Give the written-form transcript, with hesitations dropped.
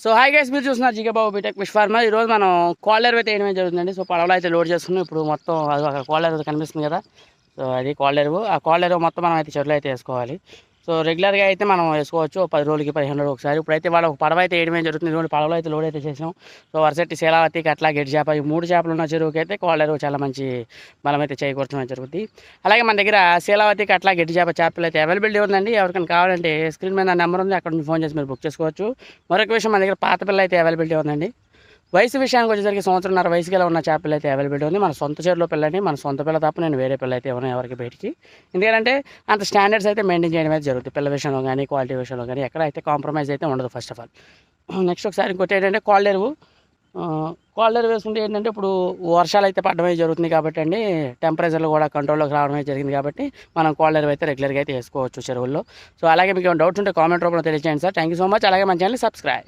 So hi guys, మీరు చూస్తున్నారు GK బాబు BTech fish farmer. ఈరోజు మనం కాలర్ అయితే వేయడమే జరుగుతుందండి. సో పడవలో అయితే లోడ్ చేసుకున్నాం. ఇప్పుడు మొత్తం అది అక్కడ కాలర్ కనిపిస్తుంది కదా, సో అది కాలర్. ఆ కాలర్ మొత్తం మనం అయితే చెరువులో అయితే వేసుకోవాలి. సో రెగ్యులర్గా అయితే మనం వేసుకోవచ్చు 10 రోజులకి 15 రోజులు ఒకసారి. ఇప్పుడైతే వాళ్ళ పడవ అయితే వేయడమే జరుగుతుంది. ఇటువంటి పడవలో అయితే లోడ్ అయితే చేసాం. సో వరసెట్టి శీలావతికి అట్లా గెడ్డి చేప, ఈ 3 చేపలు ఉన్న చెరువుకి అయితే కాలర్ చాలా మంచి బలం అయితే చేకూర్చడం జరుగుతుంది. అలాగే మన దగ్గర శీలావతికి అట్లా గెడ్డి చేపలు అయితే అవైలబిలిటీ ఉందండి. ఎవరికైనా కావాలంటే స్క్రీన్ మీద నెంబర్ ఉంది, అక్కడ నుంచి ఫోన్ చేసి మీరు బుక్ చేసుకోవచ్చు. మరొక విషయం, మన దగ్గర పాత పిల్ల అయితే అవైలబిలిటీ ఉందండి. వయసు విషయానికి వచ్చేసరికి 1.5 సంవత్సరం వయసు గల ఉన్న చేపలు అయితే అవైలబిలిటీ ఉంది. మన సొంత చెరువులో పిల్లని, మన సొంత పిల్ల తప్ప నేను వేరే పిల్ల అయితే ఇవ్వను ఎవరికి బయటికి. ఎందుకంటే అంత స్టాండర్డ్స్ అయితే మెయింటైన్ చేయడం అయితే జరుగుతుంది. పిల్ల విషయంలో కానీ క్వాలిటీ విషయంలో కానీ ఎక్కడ అయితే కాంప్రమైజ్ అయితే ఉండదు ఫస్ట్ ఆఫ్ ఆల్. నెక్స్ట్ ఒకసారి ఇంకోటి ఏంటంటే కాలర్ వేసుకుంటే ఏంటంటే ఇప్పుడు వర్షాలు అయితే పడడమే జరుగుతుంది కాబట్టి అండి, టెంపరేచర్లు కూడా కంట్రోల్లోకి రావడమే జరిగింది కాబట్టి మనం కాలర్ అయితే రెగ్యులర్గా అయితే వేసుకోవచ్చు చెరువుల్లో. సో అలాగే మీకు ఏమైనా డౌట్స్ ఉంటే కామెంట్ రూపంలో తెలియజేయండి sir. Thank you so much. అలాగే మన ఛానల్ సబ్స్క్రైబ్.